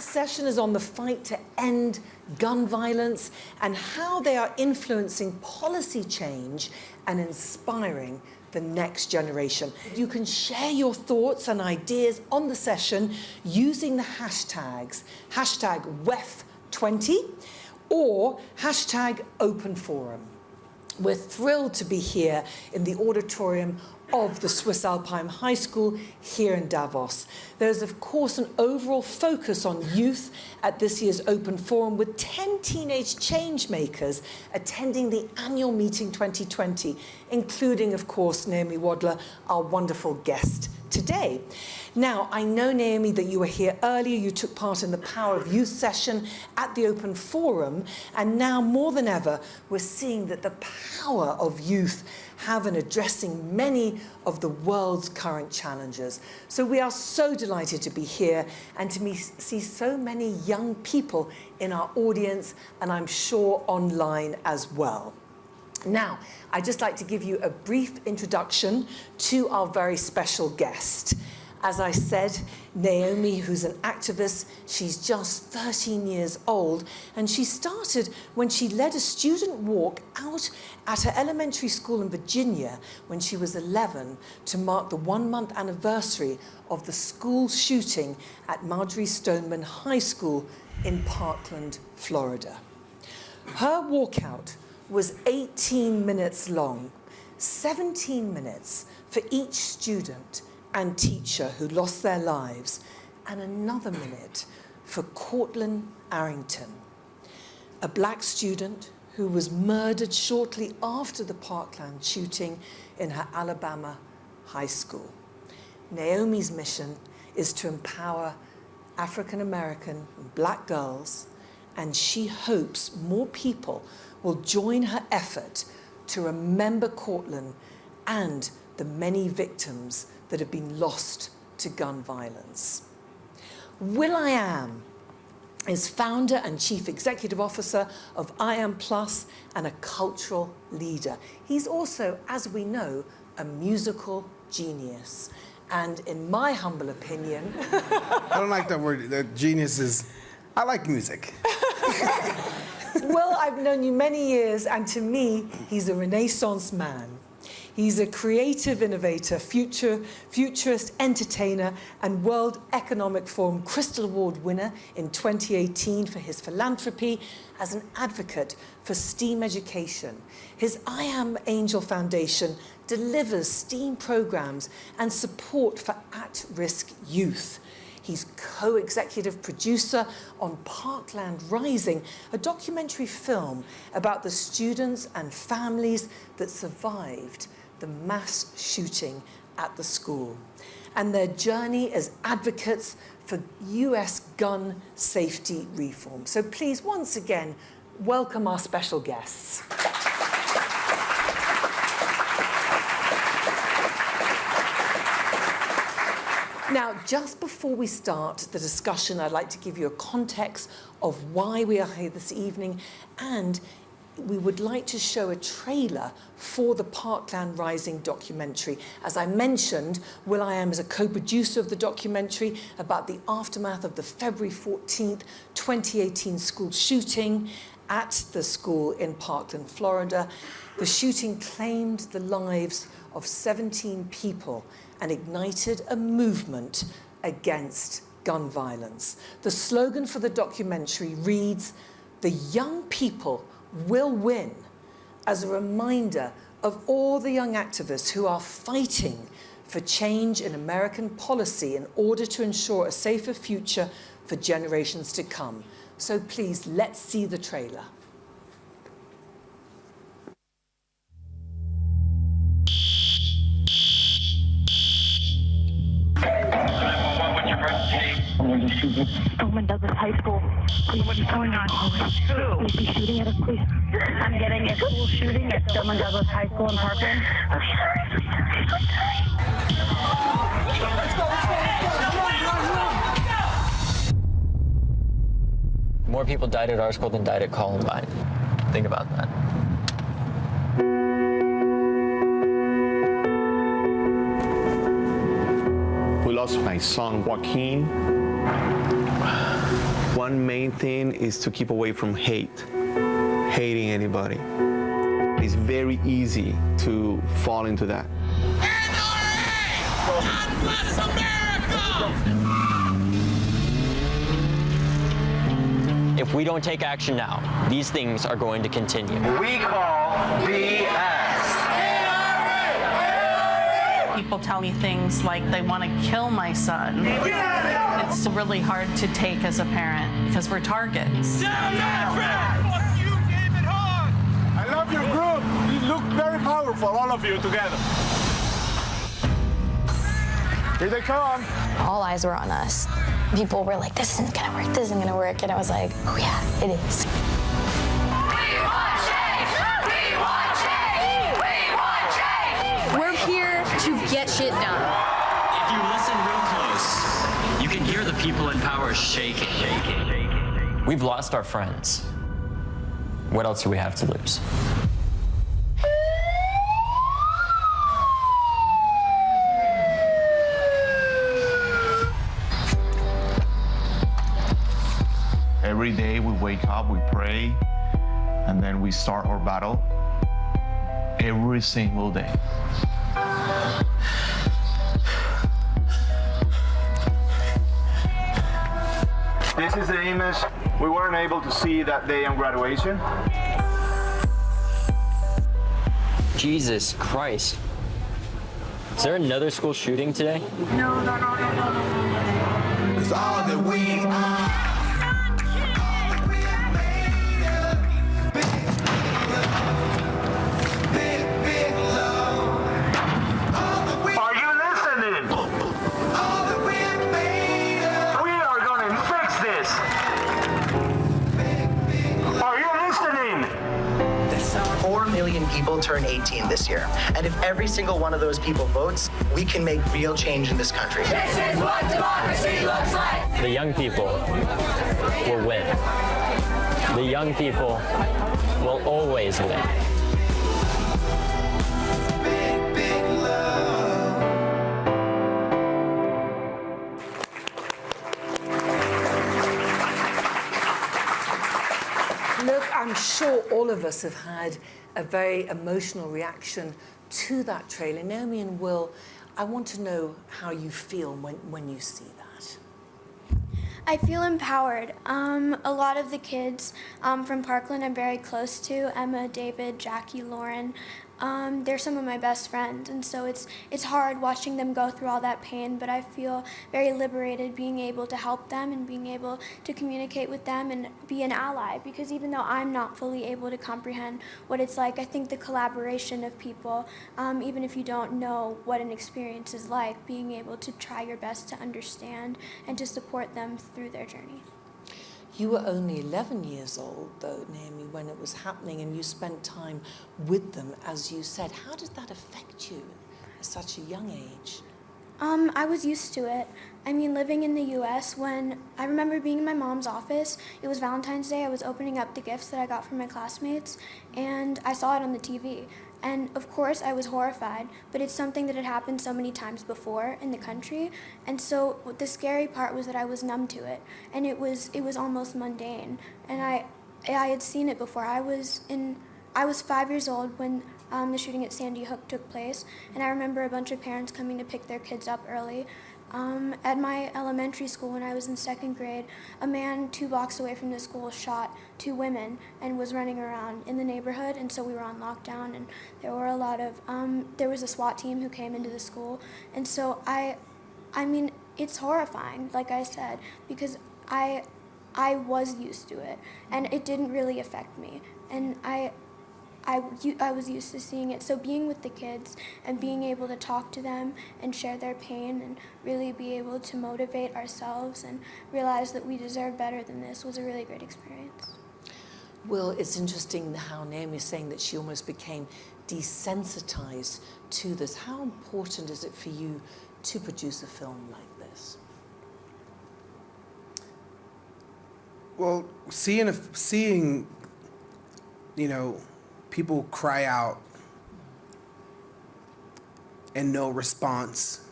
session is on the fight to end gun violence and how they are influencing policy change and inspiring the next generation. You can share your thoughts and ideas on the session using the hashtags, hashtag WEF20 or hashtag Open Forum. We're thrilled to be here in the auditorium of the Swiss Alpine High School here in Davos. There's of course an overall focus on youth at this year's Open Forum with 10 teenage change makers attending the annual meeting 2020, including of course Naomi Wadler, our wonderful guest today. Now, I know, Naomi, that you were here earlier. You took part in the Power of Youth session at the Open Forum, and now more than ever, we're seeing that the power of youth have in addressing many of the world's current challenges. So we are so delighted to be here and to see so many young people in our audience, and I'm sure online as well. Now, I'd just like to give you a brief introduction to our very special guest. As I said, Naomi, who's an activist, she's just 13 years old, and she started when she led a student walk out at her elementary school in Virginia when she was 11 to mark the 1-month anniversary of the school shooting at Marjorie Stoneman High School in Parkland, Florida. Her walkout was 18 minutes long, 17 minutes for each student and teacher who lost their lives, and another minute for Cortland Arrington, a black student who was murdered shortly after the Parkland shooting in her Alabama high school. Naomi's mission is to empower African American and black girls, and she hopes more people will join her effort to remember Cortland and the many victims that have been lost to gun violence. will.i.am is founder and chief executive officer of I.am Plus and a cultural leader. He's also, as we know, a musical genius. And in my humble opinion... I don't like that word, that genius is... I like music. Well, I've known you many years, and to me, he's a Renaissance man. He's a creative innovator, futurist entertainer, and World Economic Forum Crystal Award winner in 2018 for his philanthropy as an advocate for STEAM education. His I.am Angel Foundation delivers STEAM programs and support for at-risk youth. He's co-executive producer on Parkland Rising, a documentary film about the students and families that survived the mass shooting at the school, and their journey as advocates for US gun safety reform. So please, once again, welcome our special guests. Now, just before we start the discussion, I'd like to give you a context of why we are here this evening, and we would like to show a trailer for the Parkland Rising documentary. As I mentioned, will.i.am is a co-producer of the documentary about the aftermath of the February 14th, 2018 school shooting at the school in Parkland, Florida. The shooting claimed the lives of 17 people and ignited a movement against gun violence. The slogan for the documentary reads, "The young people will win," as a reminder of all the young activists who are fighting for change in American policy in order to ensure a safer future for generations to come. So please, let's see the trailer. Stoneman Douglas High School. What's going on? Who? Is he shooting at a police? I'm getting a school shooting at Stoneman Douglas High School in Parkland. More people died at our school than died at Columbine. Think about that. We lost my son, Joaquin. one main thing is to keep away from hating anybody. It's very easy to fall into that. God bless America! If we don't take action now, these things are going to continue. We call BS. People tell me things like they want to kill my son. It's really hard to take as a parent because we're targets. I love your group. You look very powerful, all of you together. Here they come. All eyes were on us. People were like, this isn't gonna work, this isn't gonna work. And I was like, oh yeah, it is. We want change! We want change! We want change! We're here to get shit done. If you listen real close, you can hear the people in power shaking. We've lost our friends. What else do we have to lose? Every day we wake up, we pray, and then we start our battle. Every single day. This is the image we weren't able to see that day on graduation. Jesus Christ. Is there another school shooting today? No. 'Cause all that we are. People turn 18 this year. And if every single one of those people votes, we can make real change in this country. This is what democracy looks like. The young people will win. The young people will always win. Look, I'm sure all of us have had a very emotional reaction to that trailer. Naomi and Will, I want to know how you feel when you see that. I feel empowered. A lot of the kids from Parkland I'm very close to, Emma, David, Jackie, Lauren. They're some of my best friends, and so it's hard watching them go through all that pain, but I feel very liberated being able to help them and being able to communicate with them and be an ally, because even though I'm not fully able to comprehend what it's like, I think the collaboration of people, even if you don't know what an experience is like, being able to try your best to understand and to support them through their journey. You were only 11 years old, though, Naomi, when it was happening, and you spent time with them, as you said. How did that affect you at such a young age? I was used to it. I mean, living in the U.S., when I remember being in my mom's office, it was Valentine's Day, I was opening up the gifts that I got from my classmates, and I saw it on the TV. And of course, I was horrified, but it's something that had happened so many times before in the country. And so the scary part was that I was numb to it, and it was almost mundane. And I had seen it before. I was 5 years old when the shooting at Sandy Hook took place, and I remember a bunch of parents coming to pick their kids up early. At my elementary school, when I was in second grade, a man 2 blocks away from the school shot 2 women and was running around in the neighborhood, and so we were on lockdown, and there were a lot of, there was a SWAT team who came into the school, and so I mean, it's horrifying, like I said, because I was used to it, and it didn't really affect me, and I was used to seeing it. So being with the kids and being able to talk to them and share their pain and really be able to motivate ourselves and realize that we deserve better than this was a really great experience. Will, it's interesting how Naomi is saying that she almost became desensitized to this. How important is it for you to produce a film like this? Well, seeing, you know, people cry out and no response,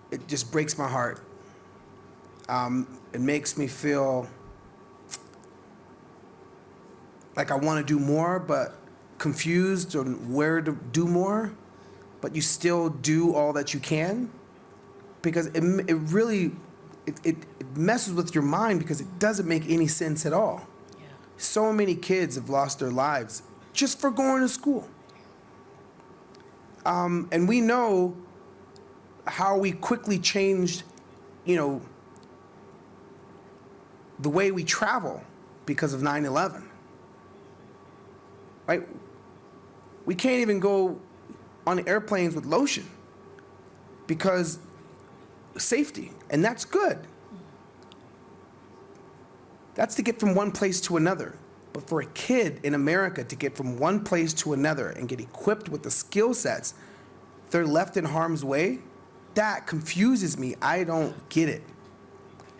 it just breaks my heart. it makes me feel like I want to do more, but confused on where to do more, but you still do all that you can, because it really messes with your mind, because it doesn't make any sense at all. Yeah. So many kids have lost their lives just for going to school. And we know how we quickly changed, the way we travel because of 9/11. Right? We can't even go on airplanes with lotion because safety, and that's good. That's to get from one place to another. But for a kid in America to get from one place to another and get equipped with the skill sets, they're left in harm's way, that confuses me. I don't get it.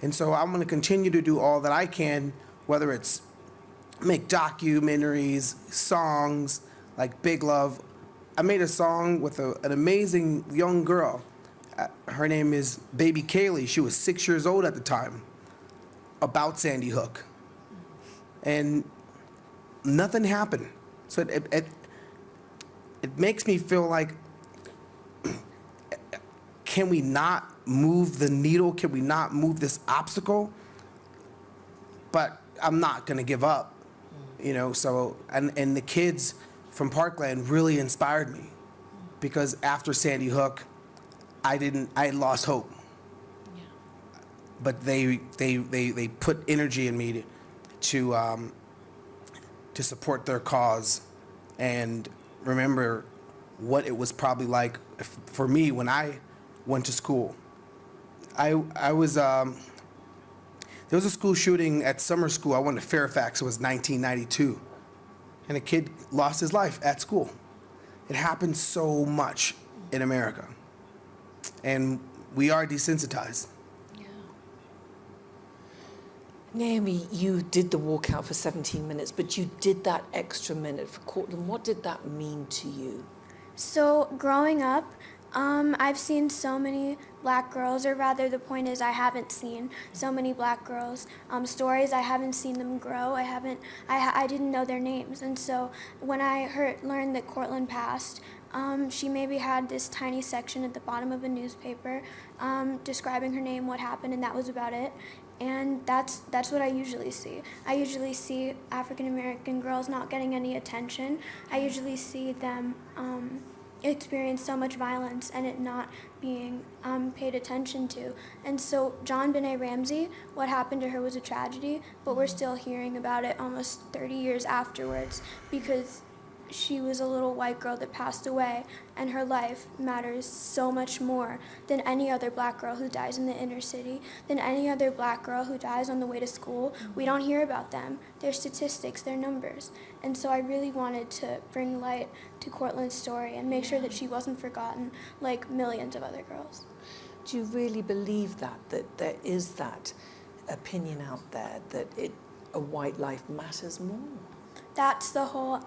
And so I'm going to continue to do all that I can, whether it's make documentaries, songs like Big Love. I made a song with an amazing young girl. Her name is Baby Kaylee. She was 6 years old at the time, about Sandy Hook. And nothing happened. So it makes me feel like, can we not move the needle? Can we not move this obstacle? But I'm not gonna give up, so, and the kids from Parkland really inspired me, because after Sandy Hook, I lost hope. Yeah. But they put energy in me to support their cause and remember what it was probably like for me when I went to school. I was there was a school shooting at summer school. I went to Fairfax. It was 1992, and a kid lost his life at school. It happens so much in America, and we are desensitized. Naomi, you did the walkout for 17 minutes, but you did that extra minute for Cortland. What did that mean to you? So growing up, I've seen so many black girls, or rather the point is I haven't seen so many black girls' stories. I haven't seen them grow. I didn't know their names. And so when I learned that Cortland passed, she maybe had this tiny section at the bottom of a newspaper describing her name, what happened, and that was about it. And that's what I usually see. I usually see African American girls not getting any attention. I usually see them experience so much violence and it not being paid attention to. And so John Benet Ramsey, what happened to her was a tragedy, but we're still hearing about it almost 30 years afterwards, because she was a little white girl that passed away, and her life matters so much more than any other black girl who dies in the inner city, than any other black girl who dies on the way to school. We don't hear about them. They're statistics, they're numbers. And so I really wanted to bring light to Cortland's story and make sure that she wasn't forgotten like millions of other girls. Do you really believe that there is that opinion out there that a white life matters more? That's the whole,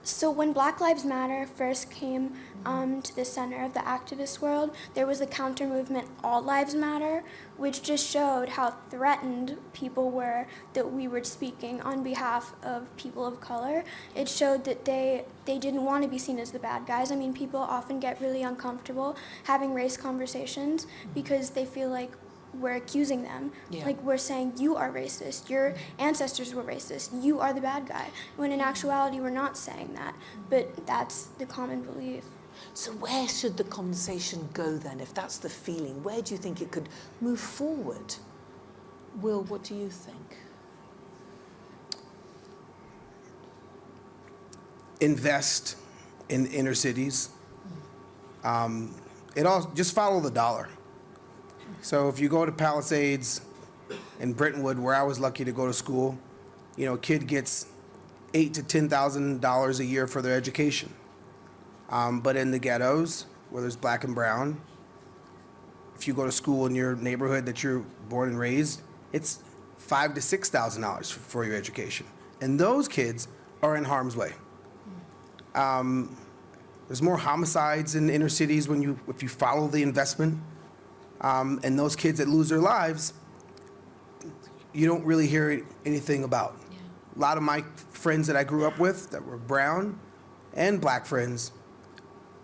so when Black Lives Matter first came to the center of the activist world, there was the counter movement All Lives Matter, which just showed how threatened people were that we were speaking on behalf of people of color. It showed that they didn't want to be seen as the bad guys. I mean, people often get really uncomfortable having race conversations because they feel like we're accusing them. Yeah. Like we're saying, you are racist, your ancestors were racist, you are the bad guy. When in actuality, we're not saying that, but that's the common belief. So where should the conversation go then, if that's the feeling? Where do you think it could move forward? Will, what do you think? Invest in inner cities. Just follow the dollar. So if you go to Palisades in Brentwood, where I was lucky to go to school, a kid gets $8,000 to $10,000 a year for their education. But in the ghettos, where there's black and brown, if you go to school in your neighborhood that you're born and raised, it's $5,000 to $6,000 for your education. And those kids are in harm's way. There's more homicides in inner cities if you follow the investment. And those kids that lose their lives you don't really hear anything about. A lot of my friends that I grew up with that were brown and black friends,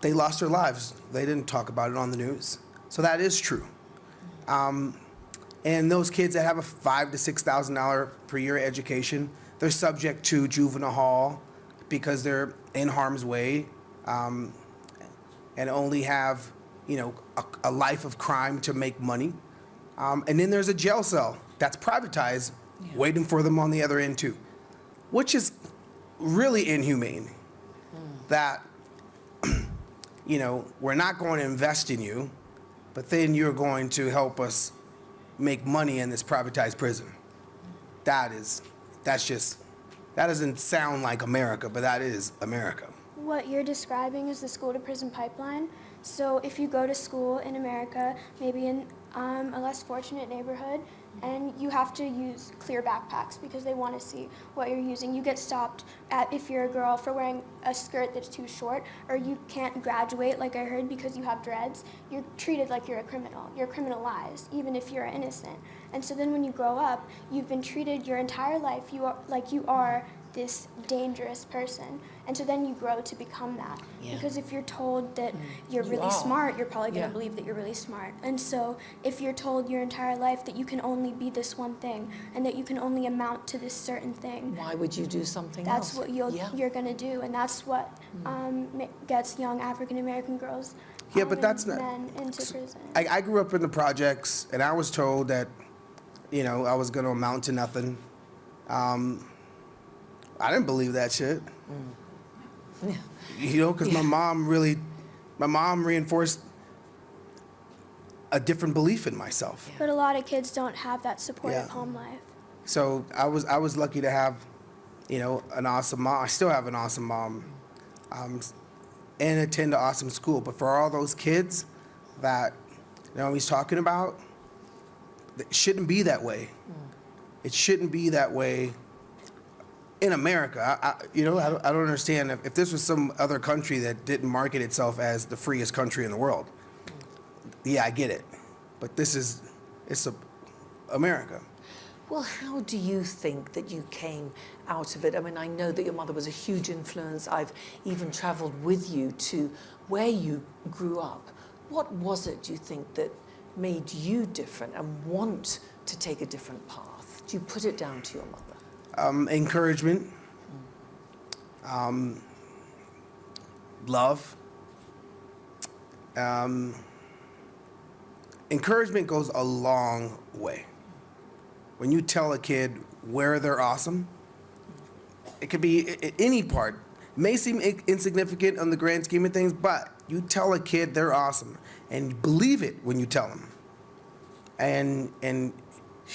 they lost their lives. They didn't talk about it on the news. So that is true. And those kids that have a $5,000 to $6,000 per year education, they're subject to juvenile hall because they're in harm's way, and only have, you know, a life of crime to make money. And then there's a jail cell that's privatized, waiting for them on the other end too, which is really inhumane. That, you know, we're not going to invest in you, but then you're going to help us make money in this privatized prison. That doesn't sound like America, but that is America. What you're describing is the school to prison pipeline. So if you go to school in America, maybe in a less fortunate neighborhood, and you have to use clear backpacks because they want to see what you're using. You get stopped if you're a girl for wearing a skirt that's too short, or you can't graduate, like I heard, because you have dreads. You're treated like you're a criminal. You're criminalized, even if you're innocent. And so then when you grow up, you've been treated your entire life like you are this dangerous person. And so then you grow to become that. Because if you're told that you're really smart, you're probably going to believe that you're really smart. And so if you're told your entire life that you can only be this one thing and that you can only amount to this certain thing, why would you do something else? That's what you're going to do. And that's what gets young African American girls but that's not, men into prison. I grew up in the projects, and I was told that, you know, I was going to amount to nothing. I didn't believe that shit. You know, because my mom reinforced a different belief in myself. But a lot of kids don't have that supportive home life. So I was lucky to have, you know, an awesome mom. I still have an awesome mom, and attend an awesome school. But for all those kids that Naomi's talking about, it shouldn't be that way. It shouldn't be that way in America. I don't understand if this was some other country that didn't market itself as the freest country in the world. Yeah, I get it, but it's America. Well, how do you think that you came out of it? I mean, I know that your mother was a huge influence. I've even traveled with you to where you grew up. What was it, do you think, that made you different and want to take a different path? Do you put it down to your mother? Encouragement, love. Encouragement goes a long way. When you tell a kid where they're awesome, it could be any part. It may seem insignificant on the grand scheme of things, but you tell a kid they're awesome and believe it when you tell them, and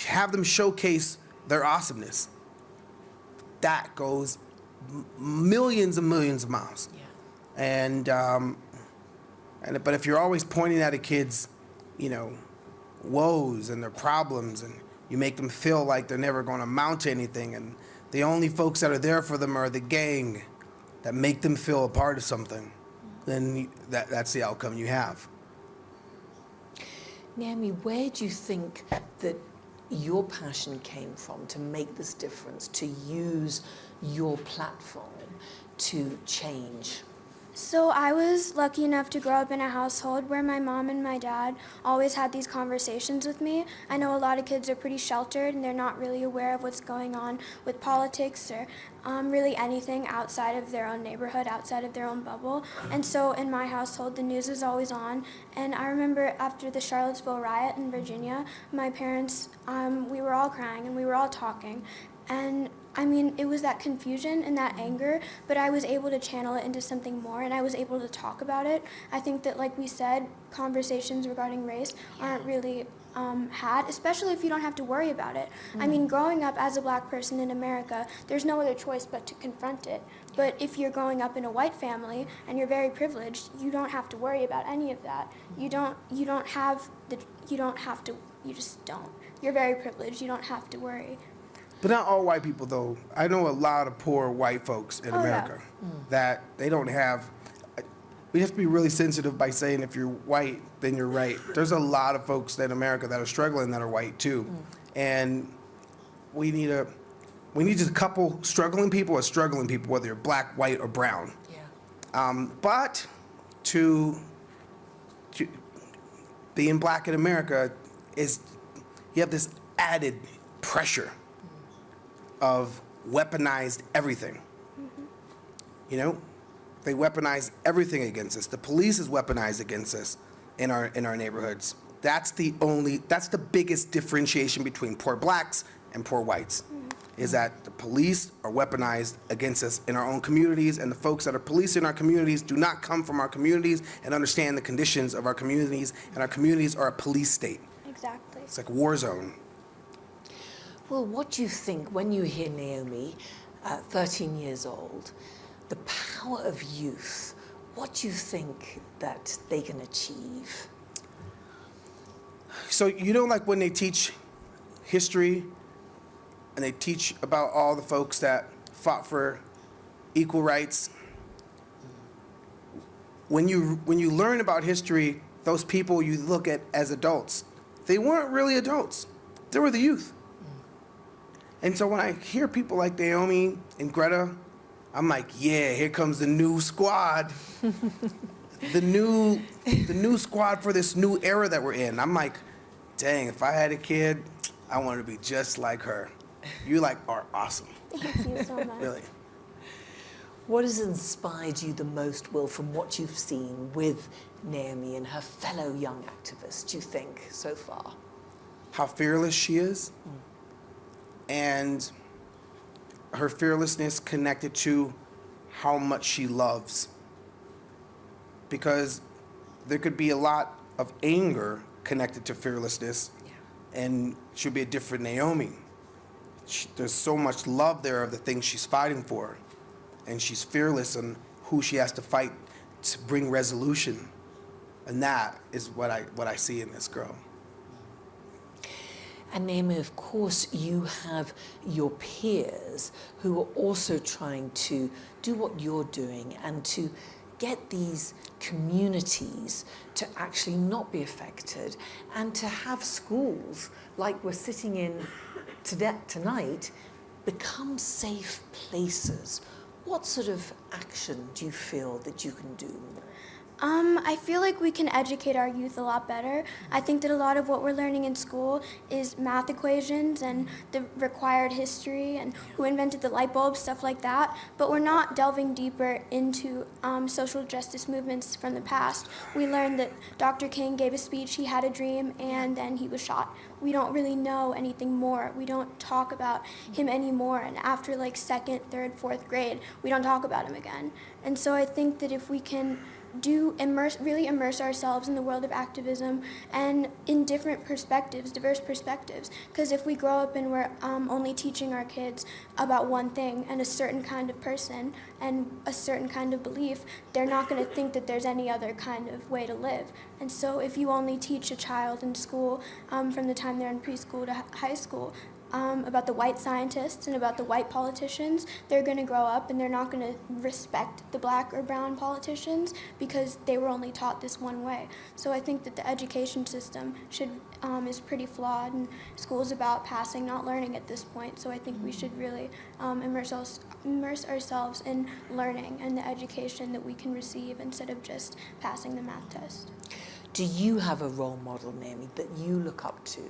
have them showcase their awesomeness. That goes millions and millions of miles. But if you're always pointing at a kid's, you know, woes and their problems, and you make them feel like they're never going to amount to anything, and the only folks that are there for them are the gang that make them feel a part of something, then that's the outcome you have. Naomi, where do you think that your passion came from to make this difference, to use your platform to change? So I was lucky enough to grow up in a household where my mom and my dad always had these conversations with me. I know a lot of kids are pretty sheltered and they're not really aware of what's going on with politics or really anything outside of their own neighborhood, outside of their own bubble. And so in my household, the news was always on. And I remember after the Charlottesville riot in Virginia, my parents, we were all crying and we were all talking. And I mean, it was that confusion and that anger, but I was able to channel it into something more, and I was able to talk about it. I think that, like we said, conversations regarding race aren't really had, especially if you don't have to worry about it. I mean, growing up as a black person in America, there's no other choice but to confront it. But if you're growing up in a white family and you're very privileged, you don't have to worry about any of that. You just don't. You're very privileged, you don't have to worry. But not all white people, though. I know a lot of poor white folks in America that they don't have. We have to be really sensitive by saying if you're white, then you're right. There's a lot of folks in America that are struggling that are white too. And we need just a couple struggling people, whether you're black, white, or brown. Yeah. But to being black in America is, you have this added pressure of weaponized everything. You know, they weaponize everything against us. The police is weaponized against us in our neighborhoods. That's the biggest differentiation between poor blacks and poor whites, is that the police are weaponized against us in our own communities, and the folks that are policing our communities do not come from our communities and understand the conditions of our communities, and our communities are a police state. Exactly. It's like a war zone. Well, what do you think when you hear Naomi, 13 years old, the power of youth? What do you think that they can achieve? So, you know, like when they teach history and they teach about all the folks that fought for equal rights, when you learn about history, those people you look at as adults, they weren't really adults. They were the youth. And so when I hear people like Naomi and Greta, I'm like, yeah, here comes the new squad. the new squad for this new era that we're in. I'm like, dang, if I had a kid, I wanted to be just like her. You are awesome. Thank you so much. Really. What has inspired you the most, Will, from what you've seen with Naomi and her fellow young activists, do you think, so far? How fearless she is, and her fearlessness connected to how much she loves. Because there could be a lot of anger connected to fearlessness, and she'll be a different Naomi. There's so much love there of the things she's fighting for, and she's fearless in who she has to fight to bring resolution. And that is what I see in this girl. And Naomi, of course, you have your peers who are also trying to do what you're doing and to get these communities to actually not be affected and to have schools like we're sitting in tonight become safe places. What sort of action do you feel that you can do? I feel like we can educate our youth a lot better. I think that a lot of what we're learning in school is math equations and the required history and who invented the light bulb, stuff like that. But we're not delving deeper into social justice movements from the past. We learned that Dr. King gave a speech, he had a dream, and then he was shot. We don't really know anything more. We don't talk about him anymore. And after like 2nd, 3rd, 4th grade, we don't talk about him again. And so I think that if we can really immerse ourselves in the world of activism and in different perspectives, diverse perspectives. Because if we grow up and we're only teaching our kids about one thing and a certain kind of person and a certain kind of belief, they're not going to think that there's any other kind of way to live. And so if you only teach a child in school from the time they're in preschool to high school, about the white scientists and about the white politicians, they're going to grow up and they're not going to respect the black or brown politicians because they were only taught this one way. So I think that the education system is pretty flawed, and school is about passing, not learning at this point. So I think we should really immerse ourselves in learning and the education that we can receive instead of just passing the math test. Do you have a role model, Naomi, that you look up to,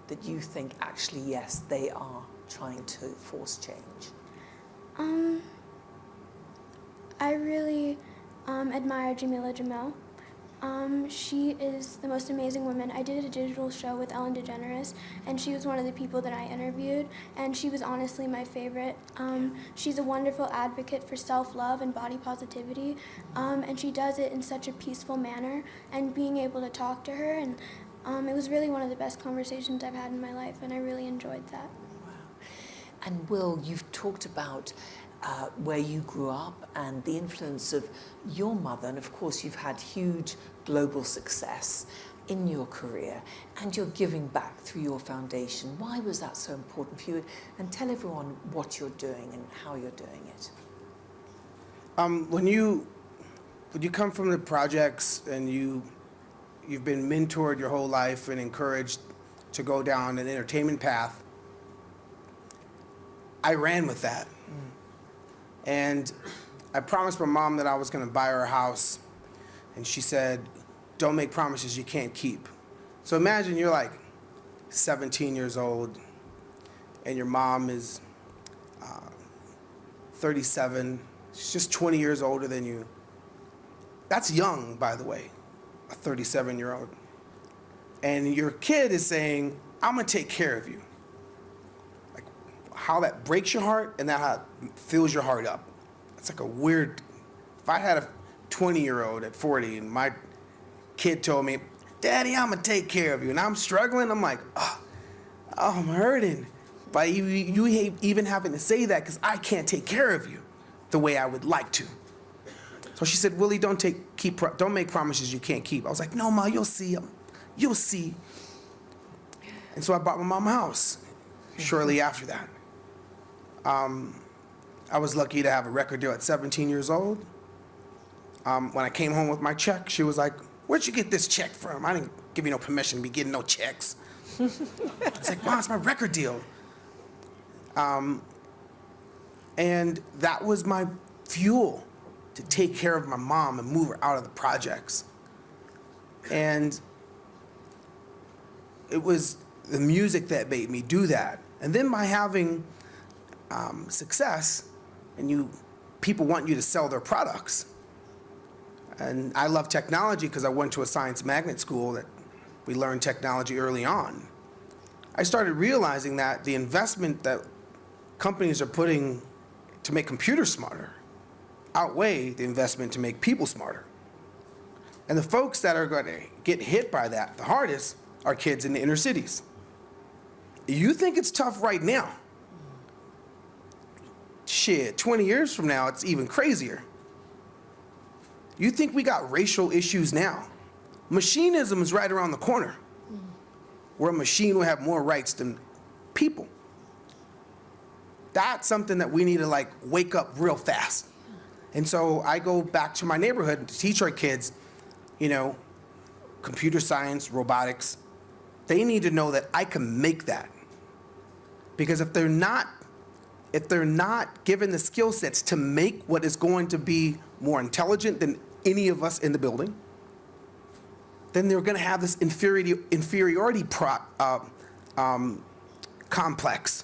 that you think actually, yes, they are trying to force change? I really admire Jamila Jamil. She is the most amazing woman. I did a digital show with Ellen DeGeneres, and she was one of the people that I interviewed, and she was honestly my favorite. She's a wonderful advocate for self-love and body positivity, and she does it in such a peaceful manner, and being able to talk to her, and it was really one of the best conversations I've had in my life, and I really enjoyed that. Wow. And Will, you've talked about where you grew up and the influence of your mother, and of course you've had huge global success in your career, and you're giving back through your foundation. Why was that so important for you? And tell everyone what you're doing and how you're doing it. When you come from the projects and you've been mentored your whole life and encouraged to go down an entertainment path, I ran with that. And I promised my mom that I was going to buy her a house. And she said, don't make promises you can't keep. So imagine you're like 17 years old and your mom is 37. She's just 20 years older than you. That's young, by the way, a 37-year-old. And your kid is saying, I'm gonna take care of you. Like, how that breaks your heart and that how it fills your heart up. It's like a weird, if I had a 20-year-old at 40 and my kid told me, Daddy, I'm gonna take care of you, and I'm struggling, I'm like, oh I'm hurting. By you even having to say that, because I can't take care of you the way I would like to. So she said, Willie, don't make promises you can't keep. I was like, no, Ma, you'll see. You'll see. And so I bought my mom a house shortly after that. I was lucky to have a record deal at 17 years old. When I came home with my check, she was like, where'd you get this check from? I didn't give you no permission to be getting no checks. I was like, Mom, it's my record deal. And that was my fuel to take care of my mom and move her out of the projects. And it was the music that made me do that. And then by having success, and people want you to sell their products. And I love technology because I went to a science magnet school that we learned technology early on. I started realizing that the investment that companies are putting to make computers smarter outweigh the investment to make people smarter. And the folks that are going to get hit by that the hardest are kids in the inner cities. You think it's tough right now. Shit, 20 years from now, it's even crazier. You think we got racial issues now. Machinism is right around the corner, where a machine will have more rights than people. That's something that we need to like wake up real fast. And so I go back to my neighborhood to teach our kids, computer science, robotics. They need to know that I can make that. Because if they're not given the skill sets to make what is going to be more intelligent than any of us in the building, then they're going to have this inferiority complex.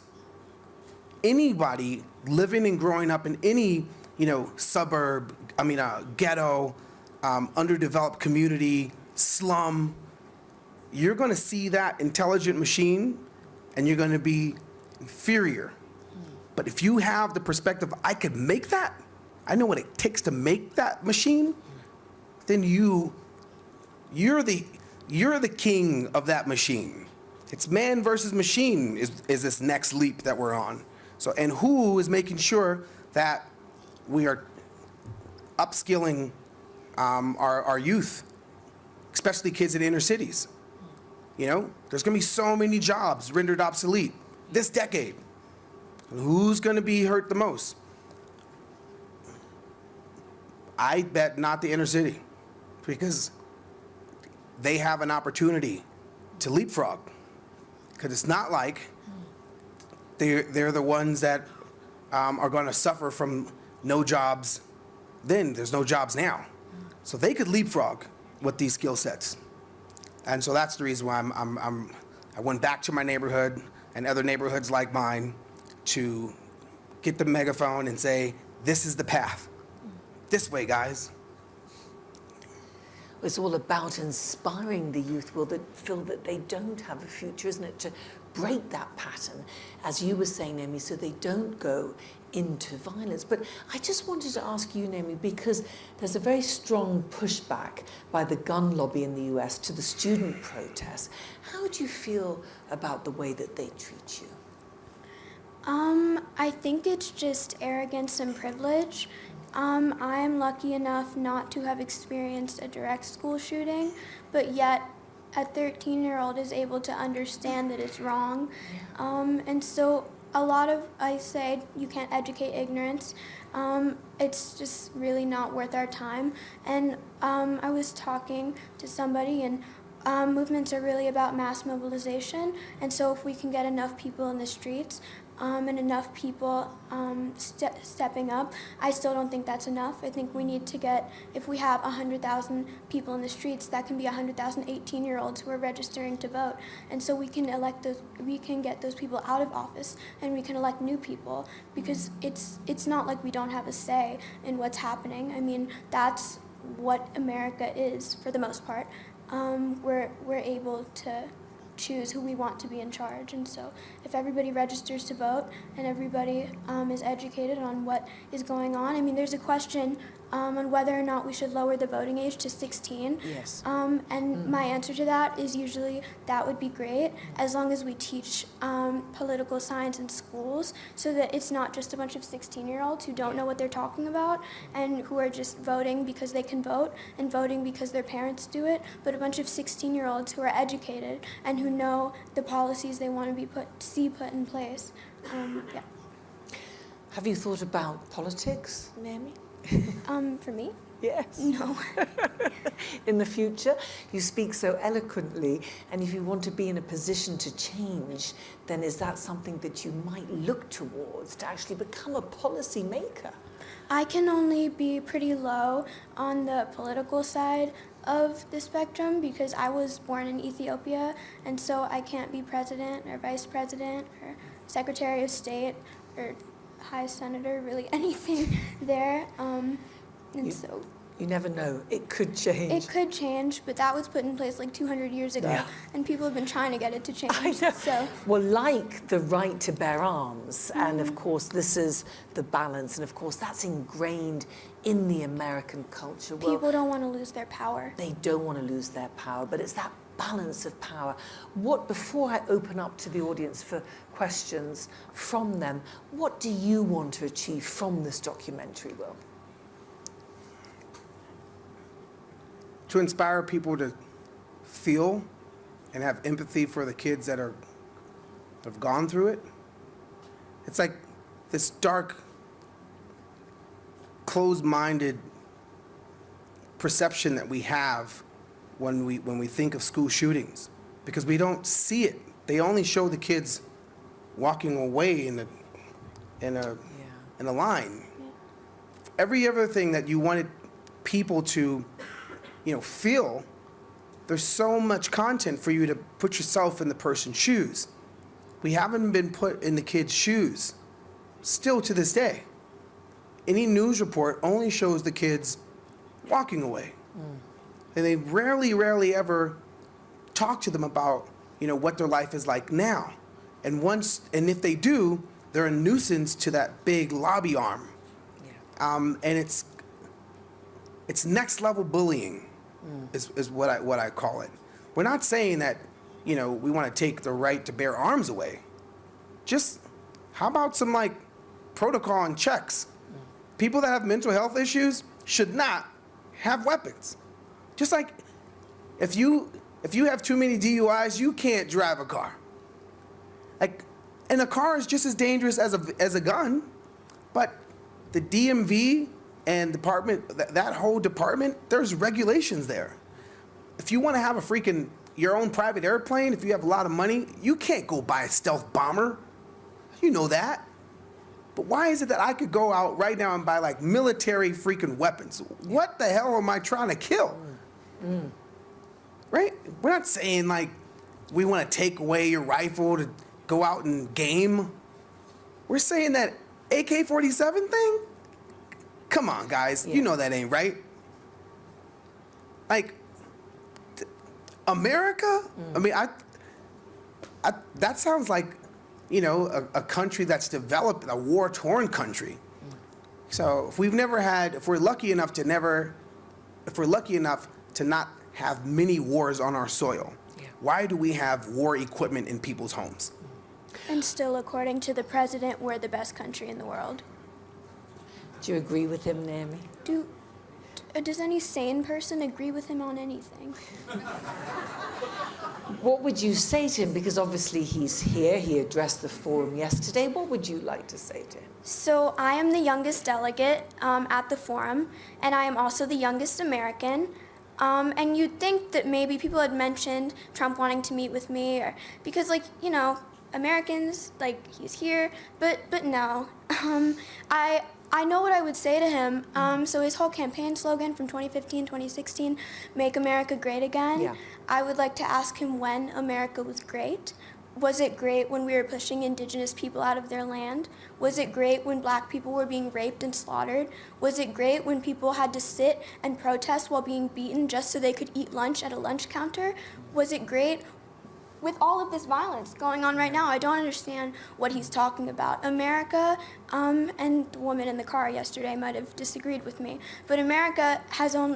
Anybody living and growing up in any suburb, ghetto, underdeveloped community, slum, you're going to see that intelligent machine and you're going to be inferior. But if you have the perspective, I could make that, I know what it takes to make that machine, then you're the king of that machine. It's man versus machine is this next leap that we're on. So, and who is making sure that we are upskilling our youth, especially kids in inner cities? There's gonna be so many jobs rendered obsolete this decade. Who's gonna be hurt the most? I bet not the inner city, because they have an opportunity to leapfrog. Because it's not like they're the ones that are going to suffer from no jobs then. There's no jobs now. So they could leapfrog with these skill sets. And so that's the reason why I went back to my neighborhood and other neighborhoods like mine to get the megaphone and say, this is the path. This way, guys. It's all about inspiring the youth, that feel that they don't have a future, isn't it? To break that pattern, as you were saying, Naomi, so they don't go into violence. But I just wanted to ask you, Naomi, because there's a very strong pushback by the gun lobby in the US to the student protests. How do you feel about the way that they treat you? I think it's just arrogance and privilege. I'm lucky enough not to have experienced a direct school shooting, but yet a 13-year-old is able to understand that it's wrong. And so I say you can't educate ignorance. It's just really not worth our time. And I was talking to somebody, and movements are really about mass mobilization. And so if we can get enough people in the streets, and enough people stepping up. I still don't think that's enough. I think we need to get, if we have 100,000 people in the streets, that can be 100,000 18-year-olds who are registering to vote. And so we can get those people out of office, and we can elect new people, because it's not like we don't have a say in what's happening. I mean, that's what America is for the most part. We're able to choose who we want to be in charge, and so if everybody registers to vote and everybody is educated on what is going on. I mean, there's a question on whether or not we should lower the voting age to 16. Yes. And my answer to that is usually that would be great, as long as we teach political science in schools, so that it's not just a bunch of 16-year-olds who don't know what they're talking about and who are just voting because they can vote and voting because their parents do it, but a bunch of 16-year-olds who are educated and who know the policies they want to be put in place. Yeah. Have you thought about politics, Naomi? For me? Yes. No. In the future, you speak so eloquently, and if you want to be in a position to change, then is that something that you might look towards, to actually become a policy maker? I can only be pretty low on the political side of the spectrum because I was born in Ethiopia, and so I can't be president or vice president or secretary of state or high senator, really anything there. So you never know. It could change. it could change, but that was put in place like 200 years ago, Yeah. and people have been trying to get it to change. I know. So Well, like the right to bear arms, and of course this is the balance, and of course that's ingrained in the American culture. Well, people don't want to lose their power. they don't want to lose their power, but it's that balance of power. Before I open up to the audience for questions from them, what do you want to achieve from this documentary, Will? To inspire people to feel and have empathy for the kids that have gone through it. It's like this dark, closed-minded perception that we have when we think of school shootings, because we don't see it. They only show the kids walking away in a line. Every other thing that you wanted people to feel, there's so much content for you to put yourself in the person's shoes. We haven't been put in the kids' shoes, still to this day. Any news report only shows the kids walking away. And they rarely ever talk to them about, what their life is like now. And if they do, they're a nuisance to that big lobby arm. And it's next level bullying. Is what I call it. We're not saying that, we want to take the right to bear arms away. Just how about some protocol and checks? People that have mental health issues should not have weapons. Just like if you have too many DUIs, you can't drive a car. And a car is just as dangerous as a gun, but the DMV and that whole department, there's regulations there. If you want to have your own private airplane, if you have a lot of money, you can't go buy a stealth bomber. You know that. But why is it that I could go out right now and buy military freaking weapons? What the hell am I trying to kill? Right? We're not saying we want to take away your rifle to go out and game. We're saying that AK-47 thing? Come on, guys. You know that ain't right. America? I mean, that sounds like, a country that's developed, a war-torn country. So if we're lucky enough to not have many wars on our soil, why do we have war equipment in people's homes? And still, according to the president, we're the best country in the world. Do you agree with him, Naomi? Does any sane person agree with him on anything? What would you say to him? Because obviously he's here, he addressed the forum yesterday. What would you like to say to him? So I am the youngest delegate at the forum, and I am also the youngest American. And you'd think that maybe people had mentioned Trump wanting to meet with me, because Americans, like, he's here, but no. I know what I would say to him. So his whole campaign slogan from 2015, 2016, Make America Great Again, Yeah. I would like to ask him when America was great. Was it great when we were pushing indigenous people out of their land? Was it great when black people were being raped and slaughtered? Was it great when people had to sit and protest while being beaten just so they could eat lunch at a lunch counter? Was it great with all of this violence going on right now? I don't understand what he's talking about. America, and the woman in the car yesterday might have disagreed with me, but America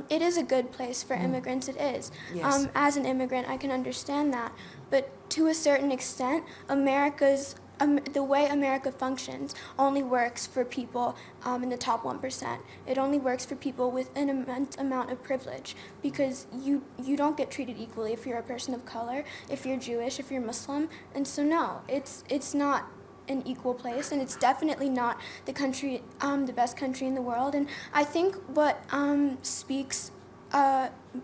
it is a good place for immigrants, it is. Yes. As an immigrant, I can understand that, but to a certain extent, the way America functions only works for people in the top 1%. It only works for people with an immense amount of privilege, because you don't get treated equally if you're a person of color, if you're Jewish, if you're Muslim. And so no, it's not an equal place, and it's definitely not the country, the best country in the world. And I think what speaks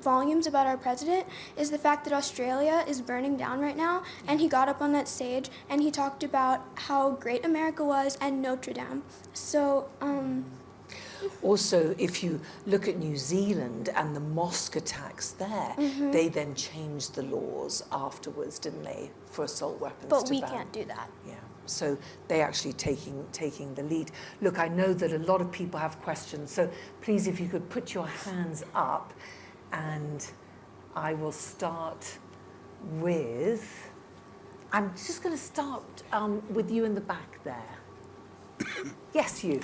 volumes about our president is the fact that Australia is burning down right now, and he got up on that stage and he talked about how great America was and Notre Dame. So Also, if you look at New Zealand and the mosque attacks there, they then changed the laws afterwards, didn't they, for assault weapons? but to we ban. can't do that. Yeah, so they actually taking the lead. Look, I know that a lot of people have questions, so please, if you could put your hands up, and I will start with, I'm just going to start with you in the back there. Yes, you.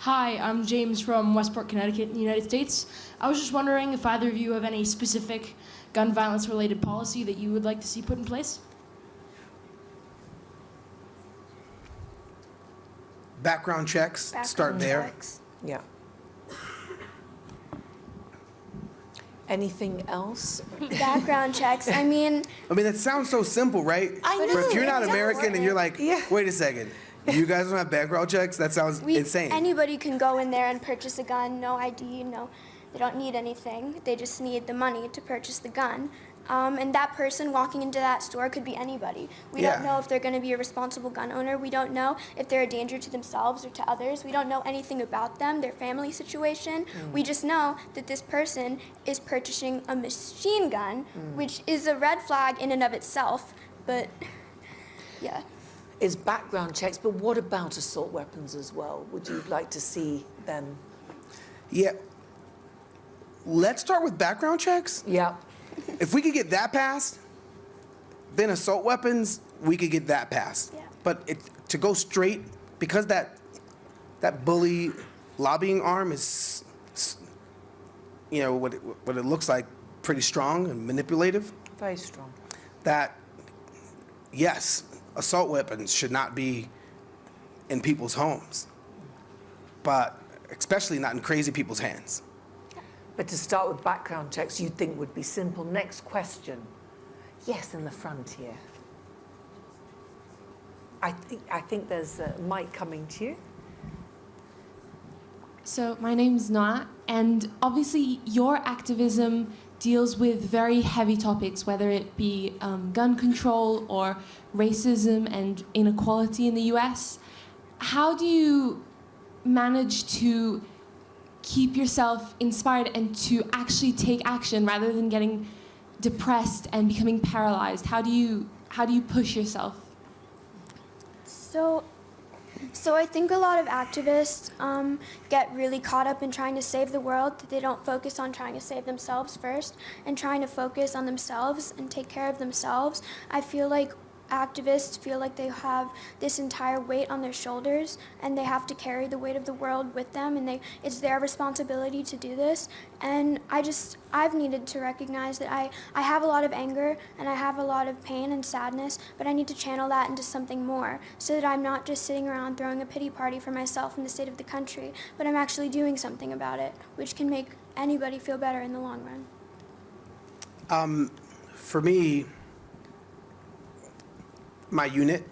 Hi, I'm James from Westport, Connecticut, in the United States. I was just wondering if either of you have any specific gun violence related policy that you would like to see put in place? Background checks, start there. Yeah. Anything else? Background checks. I mean, that sounds so simple, right? I But if know, you're not it's American and you're like, wait a second, you guys don't have background checks? That sounds insane. anybody can go in there and purchase a gun, no ID, no, they don't need anything. They just need the money to purchase the gun. And that person walking into that store could be anybody. We don't know if they're going to be a responsible gun owner. We don't know if they're a danger to themselves or to others. We don't know anything about them, their family situation. We just know that this person is purchasing a machine gun, which is a red flag in and of itself. But yeah. Is background checks, but what about assault weapons as well? Would you like to see them? Yeah. Let's start with background checks. Yeah. If we could get that passed, then assault weapons, we could get that passed. Yeah. But to go straight, because that bully lobbying arm is, what it looks like, pretty strong and manipulative. Very strong. That, yes, assault weapons should not be in people's homes, but especially not in crazy people's hands. But to start with background checks, you'd think would be simple. Next question. Yes, in the front here. I think there's a mic coming to you. So my name's Noah, and obviously your activism deals with very heavy topics, whether it be gun control or racism and inequality in the US. How do you manage to keep yourself inspired and to actually take action rather than getting depressed and becoming paralyzed? How do you push yourself? So I think a lot of activists get really caught up in trying to save the world, that they don't focus on trying to save themselves first and trying to focus on themselves and take care of themselves. I feel like activists feel like they have this entire weight on their shoulders and they have to carry the weight of the world with them, and it's their responsibility to do this. And I've needed to recognize that I have a lot of anger and I have a lot of pain and sadness, but I need to channel that into something more so that I'm not just sitting around throwing a pity party for myself and the state of the country, but I'm actually doing something about it, which can make anybody feel better in the long run. For me, my unit,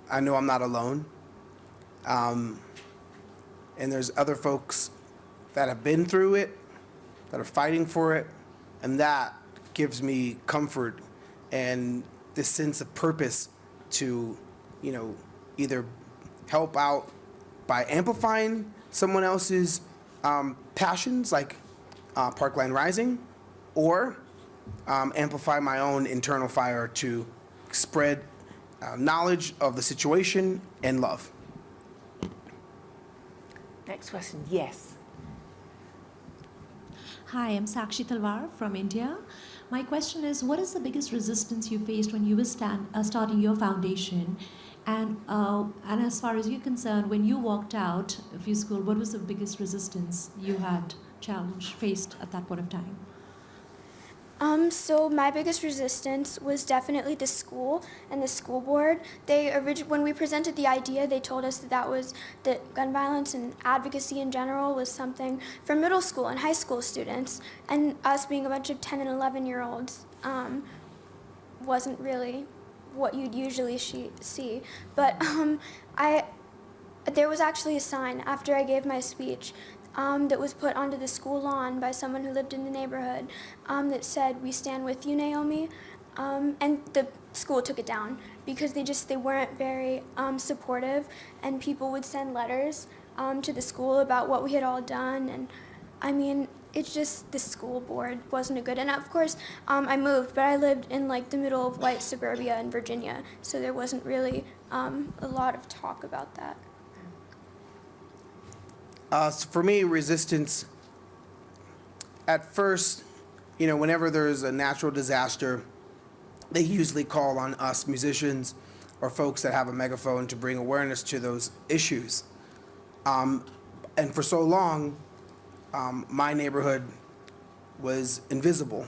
I know I'm not alone. And there's other folks that have been through it, that are fighting for it, and that gives me comfort and this sense of purpose to, either help out by amplifying someone else's passions, like Parkland Rising, or amplify my own internal fire to spread knowledge of the situation and love. Next question, yes. Hi, I'm Sakshi Talwar from India. My question is, what is the biggest resistance you faced when you were starting your foundation? And as far as you're concerned, when you walked out of your school, what was the biggest resistance you had faced at that point of time? So my biggest resistance was definitely the school and the school board. When we presented the idea, they told us that gun violence and advocacy in general was something for middle school and high school students, and us being a bunch of 10 and 11-year-olds wasn't really what you'd usually see. But there was actually a sign after I gave my speech that was put onto the school lawn by someone who lived in the neighborhood that said, "We stand with you, Naomi." And the school took it down because they weren't very supportive, and people would send letters to the school about what we had all done. And I mean, it's just the school board wasn't a good. And of course, I moved, but I lived in the middle of white suburbia in Virginia, so there wasn't really a lot of talk about that. So for me, resistance, at first, whenever there's a natural disaster, they usually call on us musicians or folks that have a megaphone to bring awareness to those issues. And for so long, my neighborhood was invisible.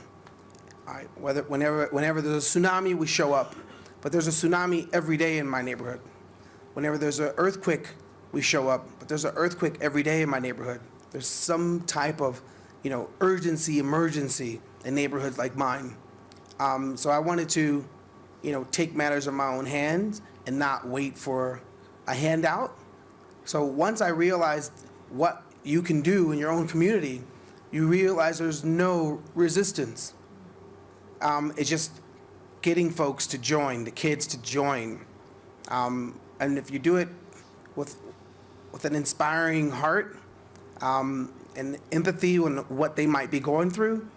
Whenever there's a tsunami, we show up. But there's a tsunami every day in my neighborhood. Whenever there's an earthquake, we show up, but there's an earthquake every day in my neighborhood. There's some type of, urgency, emergency in neighborhoods like mine. So I wanted to, take matters in my own hands and not wait for a handout. So once I realized what you can do in your own community, you realize there's no resistance. It's just getting folks to join, the kids to join. And if you do it with an inspiring heart and empathy on what they might be going through,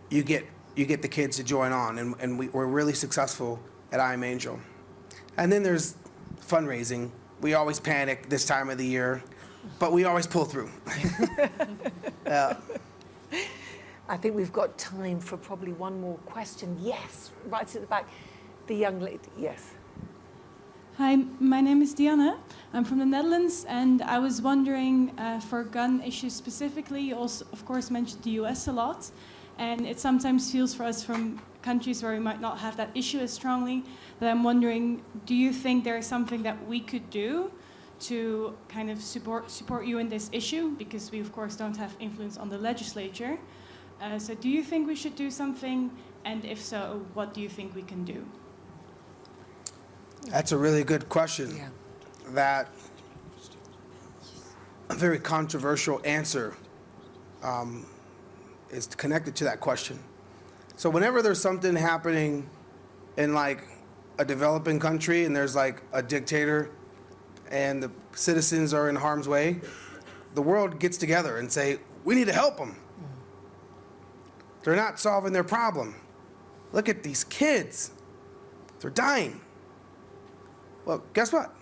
you get the kids to join on, and we're really successful at I Am Angel. And then there's fundraising. We always panic this time of the year, but we always pull through. I think we've got time for probably one more question. Yes, right at the back, the young lady, yes. Hi, my name is Diana. I'm from the Netherlands, and I was wondering, for gun issues specifically, you also, of course, mentioned the US a lot, and it sometimes feels for us from countries where we might not have that issue as strongly, that I'm wondering, do you think there is something that we could do to kind of support you in this issue? Because we, of course, don't have influence on the legislature. So do you think we should do something? And if so, what do you think we can do? That's a really good question. Yeah. That a very controversial answer is connected to that question. So whenever there's something happening in a developing country and there's a dictator and the citizens are in harm's way, the world gets together and say, we need to help them. They're not solving their problem. Look at these kids. They're dying. Well, guess what?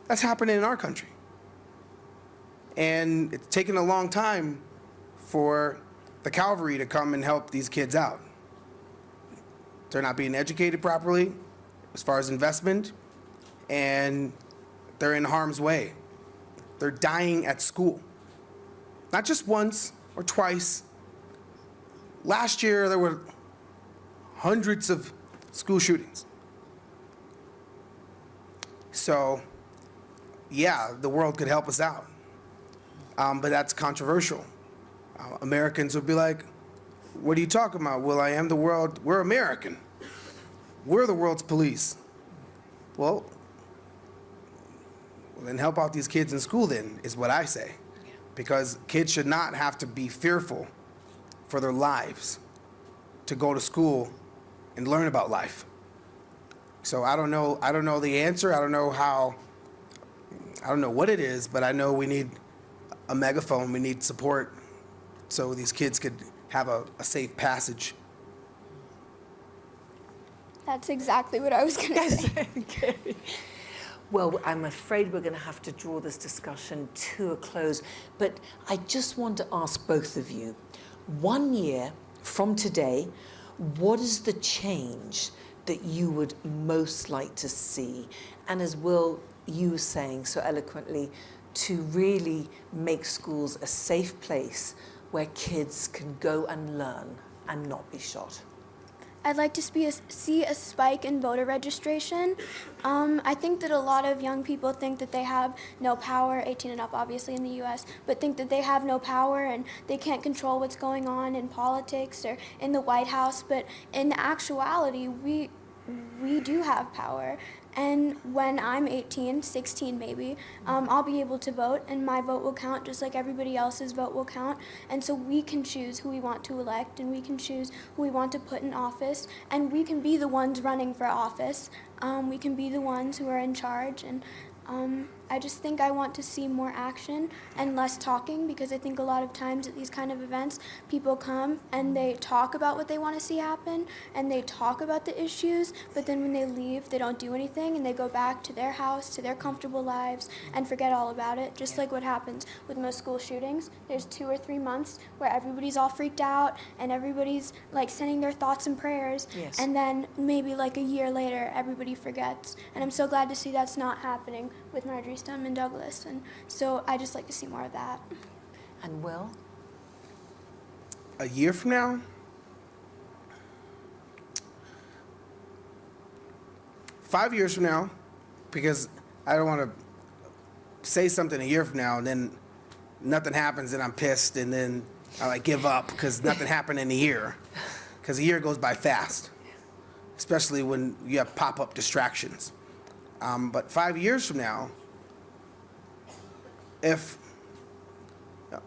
That's happening in our country. And it's taken a long time for the cavalry to come and help these kids out. They're not being educated properly as far as investment, and they're in harm's way. They're dying at school. Not just once or twice. Last year, there were hundreds of school shootings. So, yeah, the world could help us out. But that's controversial. Americans would be like, what are you talking about, will.i.am? The world, we're American. We're the world's police. Well, then help out these kids in school then, is what I say. Because kids should not have to be fearful for their lives to go to school and learn about life. So I don't know the answer. I don't know what it is, but I know we need a megaphone. We need support so these kids could have a safe passage. That's exactly what I was going to say. Okay. Well, I'm afraid we're going to have to draw this discussion to a close, but I just want to ask both of you, 1 year from today, what is the change that you would most like to see? And as Will, you were saying so eloquently, to really make schools a safe place where kids can go and learn and not be shot. I'd like to see a spike in voter registration. I think that a lot of young people think that they have no power, 18 and up obviously in the US, but think that they have no power and they can't control what's going on in politics or in the White House, but in actuality, we do have power. And when I'm 18, 16 maybe, I'll be able to vote, and my vote will count just like everybody else's vote will count. And so we can choose who we want to elect, and we can choose who we want to put in office, and we can be the ones running for office. We can be the ones who are in charge, and I just think I want to see more action and less talking, because I think a lot of times at these kind of events, people come and they talk about what they want to see happen and they talk about the issues, but then when they leave, they don't do anything and they go back to their house, to their comfortable lives, and forget all about it, just like what happens with most school shootings. There's 2 or 3 months where everybody's all freaked out and everybody's like sending their thoughts and prayers, Yes. and then maybe like a year later, everybody forgets. And I'm so glad to see that's not happening with Marjorie, Stoneman, Douglas, and so I just like to see more of that. And Will? A year from now, 5 years from now, because I don't want to say something a year from now and then nothing happens and I'm pissed and then I like give up because nothing happened in a year, because a year goes by fast, especially when you have pop-up distractions. But 5 years from now, if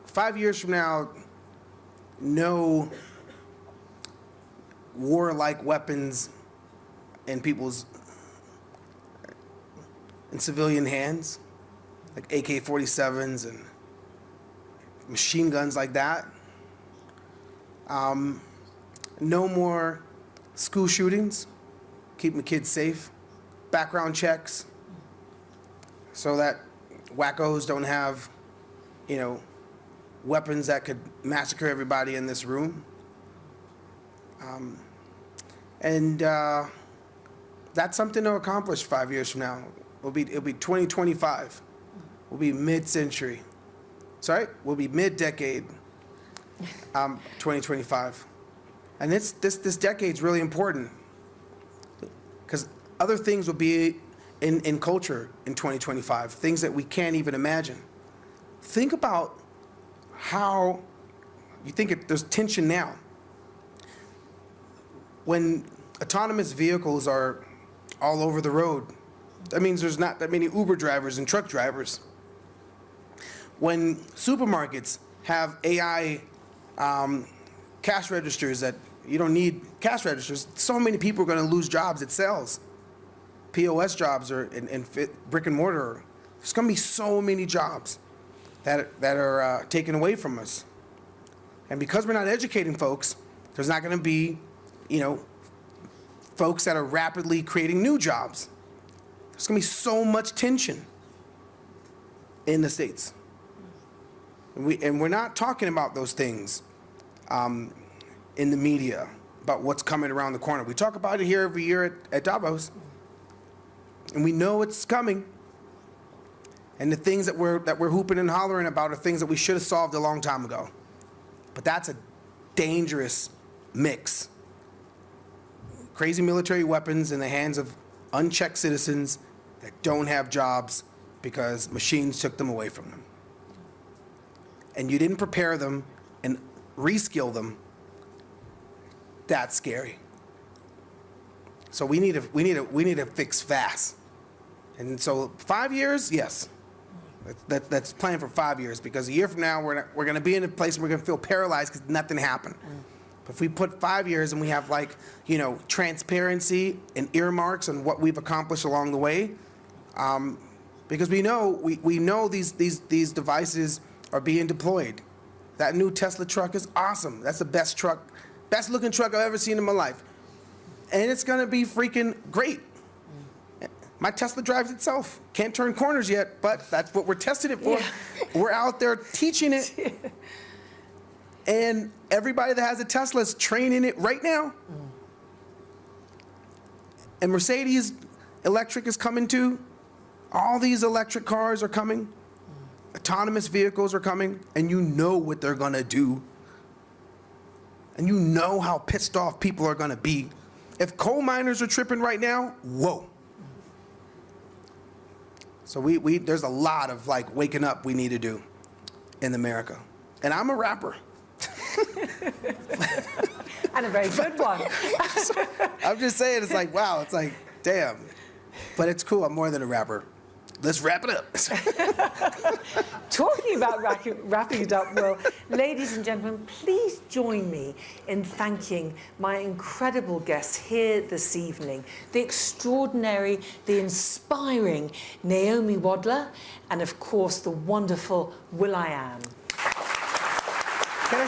5 years from now, no warlike weapons in civilian hands, like AK-47s and machine guns like that. No more school shootings, keeping the kids safe. Background checks, so that wackos don't have, weapons that could massacre everybody in this room. And that's something to accomplish 5 years from now. It'll be 2025. We'll be mid-century. Sorry, we'll be mid-decade. 2025, and this decade's really important because other things will be in culture in 2025, things that we can't even imagine. Think about how you think there's tension now. When autonomous vehicles are all over the road, that means there's not that many Uber drivers and truck drivers. When supermarkets have AI cash registers that you don't need cash registers, so many people are going to lose jobs at sales. POS jobs or in brick and mortar. There's going to be so many jobs that are taken away from us. And because we're not educating folks, there's not going to be, folks that are rapidly creating new jobs. There's going to be so much tension in the States. And we're not talking about those things in the media, about what's coming around the corner. We talk about it here every year at Davos. And we know it's coming. And the things that we're hooping and hollering about are things that we should have solved a long time ago. But that's a dangerous mix. Crazy military weapons in the hands of unchecked citizens that don't have jobs because machines took them away from them. And you didn't prepare them and reskill them. That's scary. So we need to fix fast. And so 5 years, yes. That's planned for 5 years, because a year from now we're going to be in a place where we're going to feel paralyzed because nothing happened. If we put 5 years and we have like, you know, transparency and earmarks on what we've accomplished along the way, because we know these devices are being deployed. That new Tesla truck is awesome. That's the best looking truck I've ever seen in my life. And it's gonna be freaking great. My Tesla drives itself. Can't turn corners yet, but that's what we're testing it for. Yeah. We're out there teaching it. And everybody that has a Tesla is training it right now. And Mercedes electric is coming too. All these electric cars are coming. Autonomous vehicles are coming, and you know what they're gonna do. And you know how pissed off people are gonna be. If coal miners are tripping right now, whoa. So there's a lot of like waking up we need to do in America. And I'm a rapper. And a very good one. I'm just saying, it's like, wow, it's like, damn. But it's cool, I'm more than a rapper. Let's wrap it up. Talking about wrapping it up, Will, ladies and gentlemen, please join me in thanking my incredible guests here this evening, the extraordinary, the inspiring Naomi Wadler, and of course, the wonderful will.i.am. Can I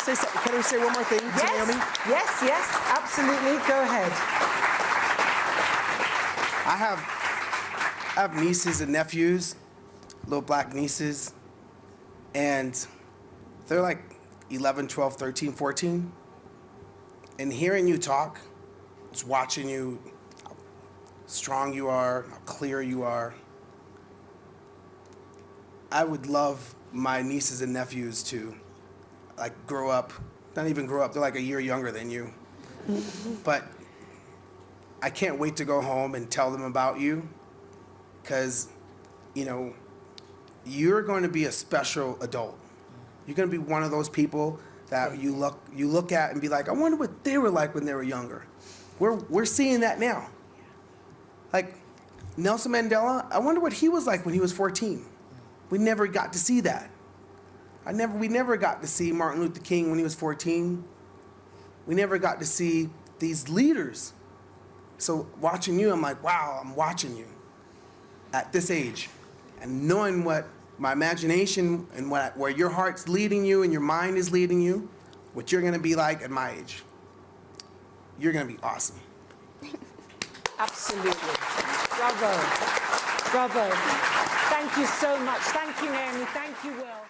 say one more thing to Naomi? Yes, absolutely. Go ahead. I have nieces and nephews, little black nieces, and they're like 11, 12, 13, 14. And hearing you talk, just watching you, how strong you are, how clear you are, I would love my nieces and nephews to like grow up, not even grow up, they're like a year younger than you. But I can't wait to go home and tell them about you, because, you know, you're going to be a special adult. You're going to be one of those people that you look at and be like, I wonder what they were like when they were younger. We're seeing that now. Like Nelson Mandela, I wonder what he was like when he was 14. We never got to see that. We never got to see Martin Luther King when he was 14. We never got to see these leaders. So watching you, I'm like, wow, I'm watching you at this age, and knowing what my imagination and where your heart's leading you and your mind is leading you, what you're gonna be like at my age. You're gonna be awesome. Absolutely. Bravo. Bravo. Thank you so much. Thank you, Naomi. Thank you, Will.